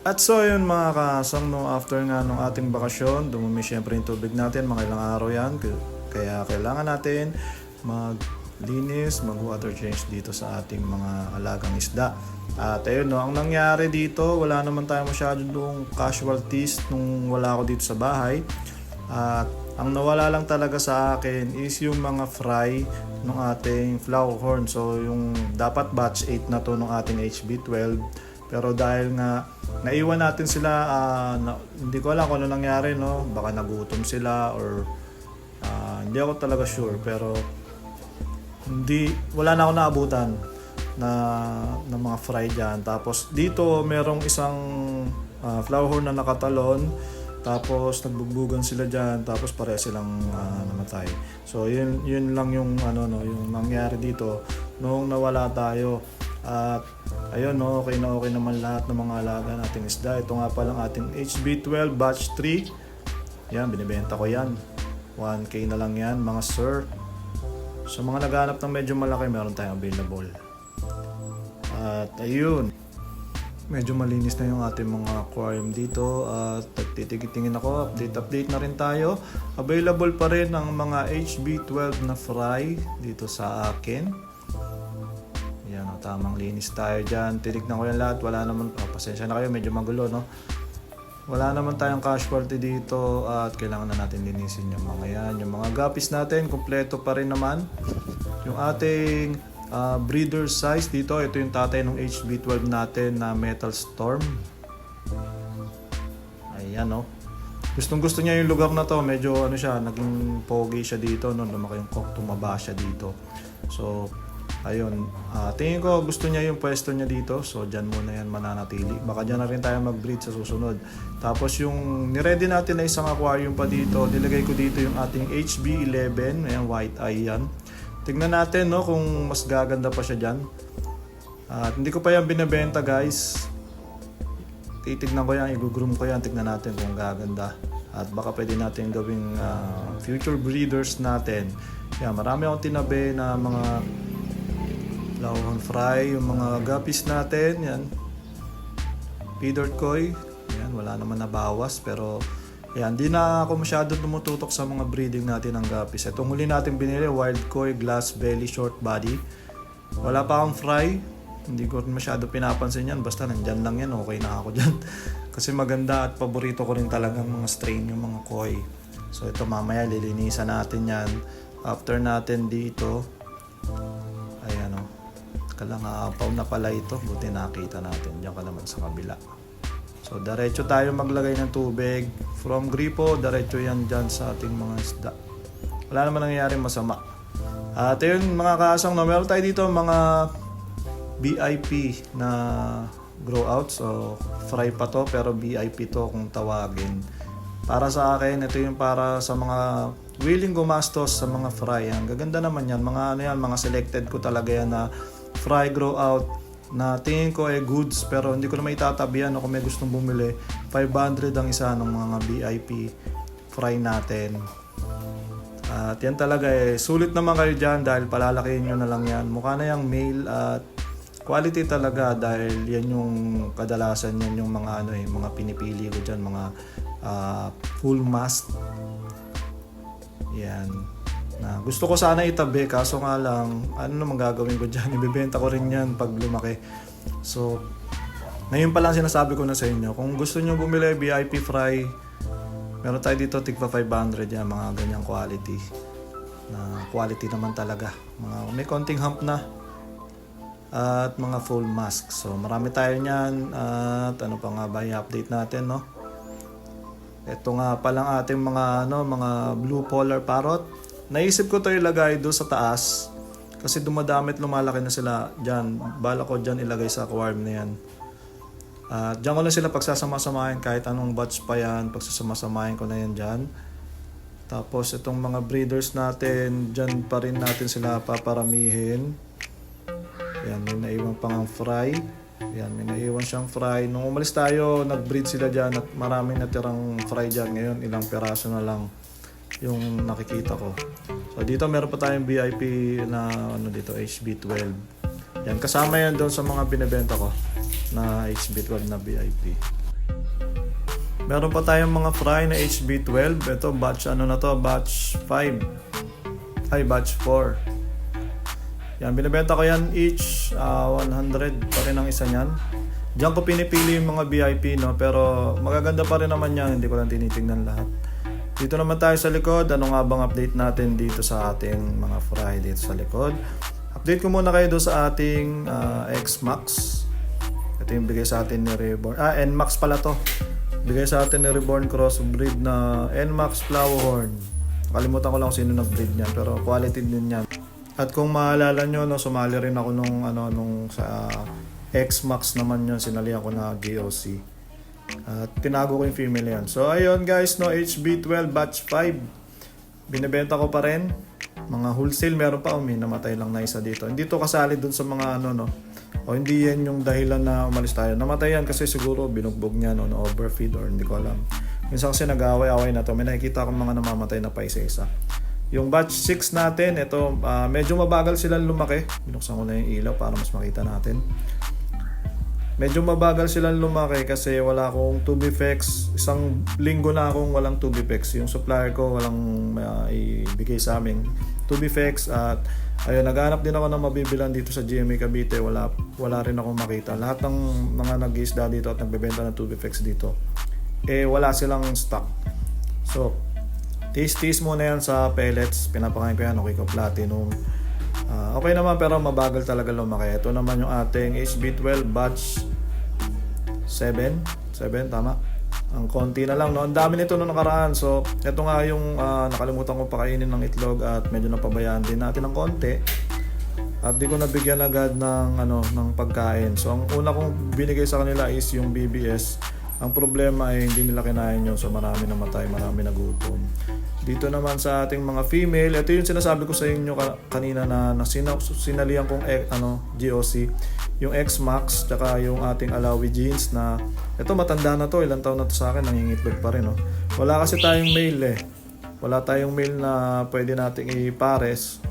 At so yun mga kasang, no, after nga nung ating bakasyon, dumumi syempre yung tubig natin, mga ilang araw yan. Kaya kailangan natin maglinis, mag-water change dito sa ating mga alagang isda. At ayun, no, ang nangyari dito, wala naman tayo masyadong casualties nung wala ako dito sa bahay. At ang nawala lang talaga sa akin is yung mga fry ng ating floughorn. So yung dapat batch 8 na to ng ating HB12. Pero dahil nga naiwan natin sila, hindi ko alam kung ano nangyari, no? Baka nagutom sila or hindi ako talaga sure. Pero wala na ako naabutan na mga fry dyan. Tapos dito merong isang floughorn na nakatalon. Tapos nagbugbugan sila dyan. Tapos pare silang namatay. So yun lang yung yung nangyari dito nung nawala tayo. At ayun, no, okay naman lahat ng mga alaga nating isda. Ito nga palang ating HB12 batch 3. Yan, binibenta ko yan. 1K na lang yan mga sir. Sa mga naghahanap ng medyo malaki, meron tayong available. At ayun, medyo malinis na yung ating mga aquarium dito. At nagtitingin ako, update na rin tayo. Available pa rin ang mga HB12 na fry dito sa akin. Yan, tamang linis tayo dyan. Tinignan ko yan lahat. Wala naman, pasensya na kayo, medyo magulo, no? Wala naman tayong casualty dito at kailangan na natin linisin yung mga yan. Yung mga guppies natin, kumpleto pa rin naman. Yung ating breeder size dito, ito yung tatay ng HB12 natin na Metal Storm. Ayan, no? Gustong gusto niya yung lugar na to. Medyo naging pogi siya dito, no? Lumaki yung cock, tumaba siya dito. So ayun, tingin ko gusto niya yung pwesto niya dito. So dyan muna yan mananatili. Baka dyan na rin tayo mag-breed sa susunod. Tapos yung niready natin na isang aquarium pa dito, nilagay ko dito yung ating HB11. Ayan, white eye yan. Tignan natin, no, kung mas gaganda pa siya dyan. At hindi ko pa yan binibenta, guys. Titignan ko yan, i-groom ko yan. Tignan natin kung gaganda. At baka pwede natin gawing future breeders natin. Yan, marami akong tinabi na mga Lauhan fry, yung mga guppies natin, yan. Feeder koi, yan, wala naman nabawas. Pero, yan, di na ako masyado tumututok sa mga breeding natin ng guppies. Itong huli natin binili, wild koi, glass belly, short body. Wala pa akong fry, hindi ko masyado pinapansin yan. Basta nandyan lang yan, okay na ako dyan. Kasi maganda at paborito ko rin talagang mga strain, yung mga koi. So, ito mamaya, lilinisan natin yan. After natin dito, ayan, o. Kalangaapaw na pala ito. Buti nakita natin. Diyan ka naman sa kabila. So, diretso tayo maglagay ng tubig. From gripo, diretso yan dyan sa ating mga isda. Wala naman nangyayari masama. At yun, mga kasang, no, meron tayo dito mga BIP na grow out. So, fry pa to, pero BIP to kung tawagin. Para sa akin, ito yung para sa mga willing gumastos sa mga fry. Ang gaganda naman yan. Mga selected ko talaga yan na fry grow out na tingin ko ay goods, pero hindi ko na maitatabihan kung may gustong bumili. 500 ang isa ng mga BIP fry natin. At yan talaga sulit naman kayo dyan dahil palalakihin nyo na lang yan. Mukha na yung male at quality talaga dahil yan yung kadalasan yan yung mga mga pinipili ko dyan, mga full mask. Yan. Na gusto ko sana itabi, kaso nga lang ano naman gagawin ko dyan, ibibenta ko rin yan pag lumaki. So ngayon pa lang sinasabi ko na sa inyo, kung gusto nyo bumili VIP fry, meron tayo dito tigpa 500 yan, mga ganyang quality na quality naman talaga, may konting hump na at mga full mask. So marami tayo nyan. At ano pa nga ba i-update natin, no? Ito nga palang ating mga blue polar parrot. Naisip ko to ilagay doon sa taas kasi dumadamit, lumalaki na sila dyan. Bala ko dyan ilagay sa aquarium na yan. Dyan ko na sila pagsasama-samahin kahit anong batch pa yan. Pagsasama-samahin ko na yan dyan. Tapos itong mga breeders natin, dyan pa rin natin sila paparamihin. Yan, may naiwan pang fry. Yan, may naiwan siyang fry. Nung umalis tayo, nag-breed sila dyan at maraming natirang fry dyan. Ngayon, ilang peraso na lang yung nakikita ko. So dito meron pa tayong VIP na dito, HB12. Yan, kasama yan doon sa mga binebenta ko na HB12 na VIP. Meron pa tayong mga fry na HB12. Ito batch ano na to, batch 5. Ay, batch 4. Yan, binibenta ko yan each 100 pa rin ang isa niyan. Diyan ko pinipili yung mga VIP, no? Pero magaganda pa rin naman yan, hindi ko lang tinitingnan lahat. Dito naman tayo sa likod. Ano nga bang update natin dito sa ating mga fry dito sa likod? Update ko muna kayo doon sa ating X-Max. Ito yung bigay sa atin ni Reborn. N-Max pala to. Bigay sa atin ni Reborn crossbreed na N-Max Flowerhorn. Kalimutan ko lang kung sino nag-breed niyan, pero quality din yan. At kung maalala nyo, no, sumali rin ako nung sa X-Max naman yun, sinalihan ko na GOC. At tinago ko yung female yan. So ayun guys, no, HB12 batch 5. Binibenta ko pa rin. Mga wholesale, meron pa may namatay lang na isa dito. Hindi to kasali dun sa mga o hindi yan yung dahilan na umalis tayo. Namatay yan kasi siguro binugbog niya no, overfeed or hindi ko alam. Minsan kasi nag-away-away na to. May nakikita akong mga namamatay na pa isa-isa. Yung batch 6 natin, ito medyo mabagal silang lumaki. Binuksan ko na yung ilaw para mas makita natin. Medyo mabagal silang lumaki kasi wala akong Tubifex. Isang linggo na akong walang Tubifex. Yung supplier ko walang ibigay sa amin Tubifex. At ayun, naghanap din ako ng mabibilan dito sa GMA Cavite. Wala rin akong makita. Lahat ng mga nag-iisda dito at nagbebenta ng Tubifex dito, wala silang stock. So taste muna yan sa pellets. Pinapakain ko yan, okay ko Platinum. Okay naman pero mabagal talaga lumaki. Ito naman yung ating HB12 batch 7 tama. Ang konti na lang, no? Ang dami nito nung nakaraan. So ito nga yung nakalimutan ko pakainin ng itlog at medyo napabayaan din natin ng konti. At di ko nabigyan agad ng pagkain. So ang una kong binigay sa kanila is yung BBS. Ang problema ay hindi nila kinain yun. So marami namatay, marami nagutom. Dito naman sa ating mga female, ito yung sinasabi ko sa inyo kanina na sinalihan kong GOC, yung X-Max, tsaka yung ating Alawi jeans na ito matanda na to, ilang taon na to sa akin, nangingitlog pa rin. Wala kasi tayong male wala tayong male na pwede nating ipares,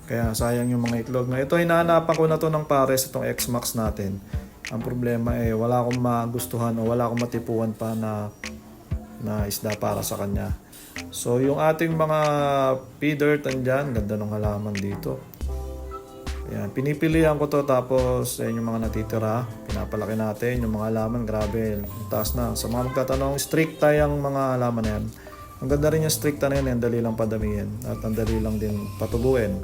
kaya sayang yung mga itlog. Ito hinahanapan ko na to ng pares, itong X-Max natin. Ang problema wala akong magustuhan o wala akong matipuan pa na isda para sa kanya. So yung ating mga feeder andyan, ganda ng halaman dito. Ayan, pinipilihan ko to, tapos yung mga natitira, pinapalaki natin yung mga halaman. Grabe, taas na. Sa mga magtatanong, stricta yung mga halaman na yan. Ang ganda rin yung stricta na yan, dali lang padamihin at ang dali lang din patubuin.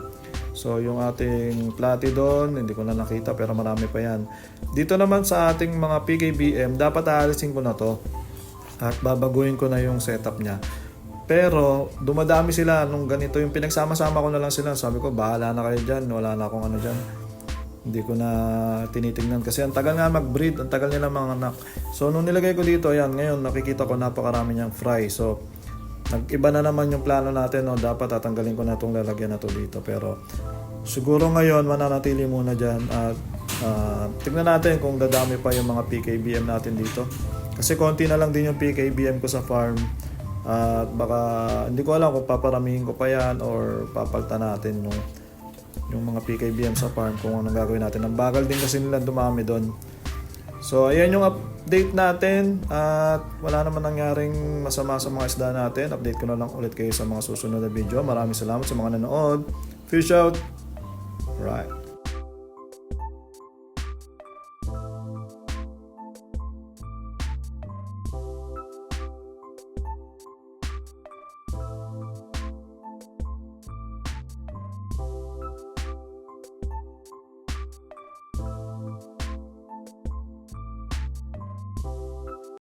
So yung ating Platidon, hindi ko na nakita pero marami pa yan. Dito naman sa ating mga PKBM, dapat aalisin ko na to at babaguhin ko na yung setup niya. Pero dumadami sila nung ganito, yung pinagsama-sama ko na lang sila. Sabi ko, bahala na kayo dyan, wala na akong dyan. Hindi ko na tinitingnan kasi ang tagal nga mag-breed, ang tagal nila mga anak. So nung nilagay ko dito, ayan, ngayon nakikita ko napakarami niyang fry. So nag-iba na naman yung plano natin, dapat tatanggalin ko na itong lalagyan na to dito. Pero siguro ngayon mananatili muna dyan at tignan natin kung dadami pa yung mga PKBM natin dito. Kasi konti na lang din yung PKBM ko sa farm. At baka hindi ko alam kung paparamihin ko pa yan or papalta natin yung mga PKBM sa farm kung anong gagawin natin. Ang bagal din kasi nila dumami doon. So ayan yung update natin at wala naman nangyaring masama sa mga isda natin. Update ko na lang ulit kayo sa mga susunod na video. Maraming salamat sa mga nanood. Fish out! Right.